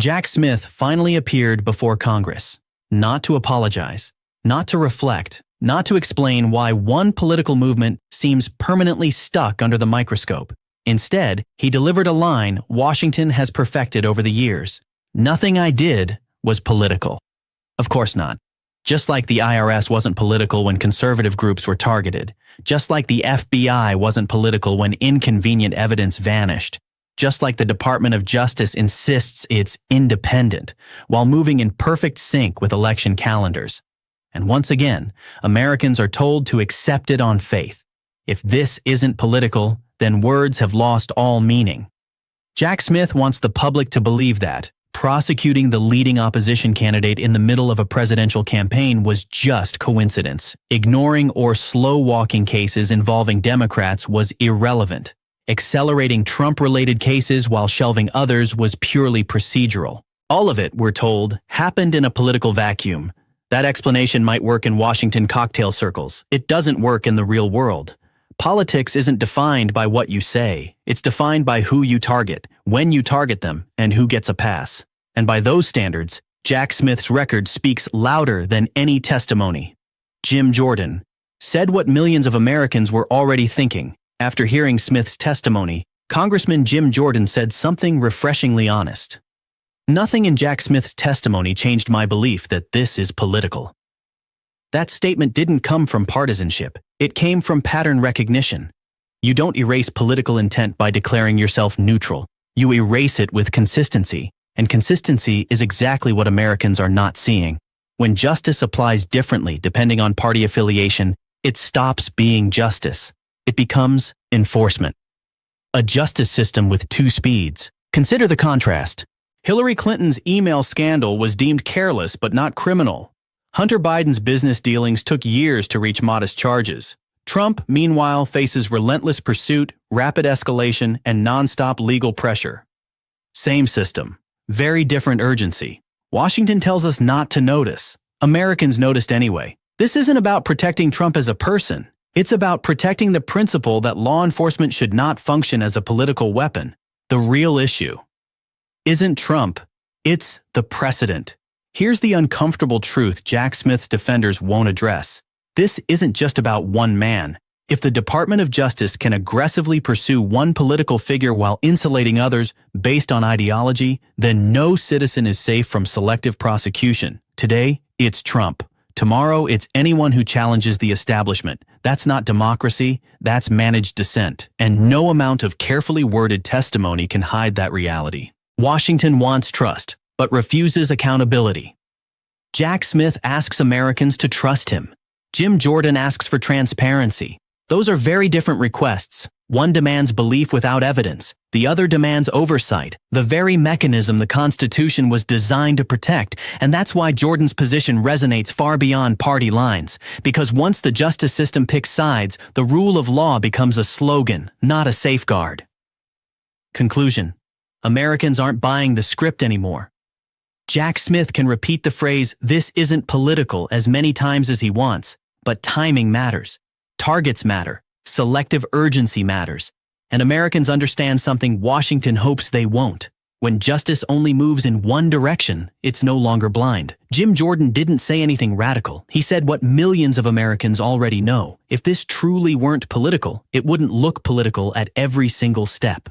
Jack Smith finally appeared before Congress, not to apologize, not to reflect, not to explain why one political movement seems permanently stuck under the microscope. Instead, he delivered a line Washington has perfected over the years. Nothing I did was political. Of course not. Just like the IRS wasn't political when conservative groups were targeted. Just like the FBI wasn't political when inconvenient evidence vanished. Just like the Department of Justice insists it's independent, while moving in perfect sync with election calendars. And once again, Americans are told to accept it on faith. If this isn't political, then words have lost all meaning. Jack Smith wants the public to believe that prosecuting the leading opposition candidate in the middle of a presidential campaign was just coincidence. Ignoring or slow-walking cases involving Democrats was irrelevant. Accelerating Trump-related cases while shelving others was purely procedural. All of it, we're told, happened in a political vacuum. That explanation might work in Washington cocktail circles. It doesn't work in the real world. Politics isn't defined by what you say. It's defined by who you target, when you target them, and who gets a pass. And by those standards, Jack Smith's record speaks louder than any testimony. Jim Jordan said what millions of Americans were already thinking. After hearing Smith's testimony, Congressman Jim Jordan said something refreshingly honest. Nothing in Jack Smith's testimony changed my belief that this is political. That statement didn't come from partisanship. It came from pattern recognition. You don't erase political intent by declaring yourself neutral. You erase it with consistency. And consistency is exactly what Americans are not seeing. When justice applies differently depending on party affiliation, it stops being justice. It becomes enforcement. A justice system with two speeds. Consider the contrast. Hillary Clinton's email scandal was deemed careless but not criminal. Hunter Biden's business dealings took years to reach modest charges. Trump, meanwhile, faces relentless pursuit, rapid escalation, and nonstop legal pressure. Same system. Very different urgency. Washington tells us not to notice. Americans noticed anyway. This isn't about protecting Trump as a person. It's about protecting the principle that law enforcement should not function as a political weapon. The real issue isn't Trump, it's the precedent. Here's the uncomfortable truth Jack Smith's defenders won't address. This isn't just about one man. If the Department of Justice can aggressively pursue one political figure while insulating others based on ideology, then no citizen is safe from selective prosecution. Today, it's Trump. Tomorrow, it's anyone who challenges the establishment. That's not democracy, that's managed dissent. And no amount of carefully worded testimony can hide that reality. Washington wants trust, but refuses accountability. Jack Smith asks Americans to trust him. Jim Jordan asks for transparency. Those are very different requests. One demands belief without evidence. The other demands oversight, the very mechanism the Constitution was designed to protect. And that's why Jordan's position resonates far beyond party lines. Because once the justice system picks sides, the rule of law becomes a slogan, not a safeguard. Conclusion. Americans aren't buying the script anymore. Jack Smith can repeat the phrase, "This isn't political," as many times as he wants. But timing matters. Targets matter. Selective urgency matters. And Americans understand something Washington hopes they won't. When justice only moves in one direction, it's no longer blind. Jim Jordan didn't say anything radical. He said what millions of Americans already know. If this truly weren't political, it wouldn't look political at every single step.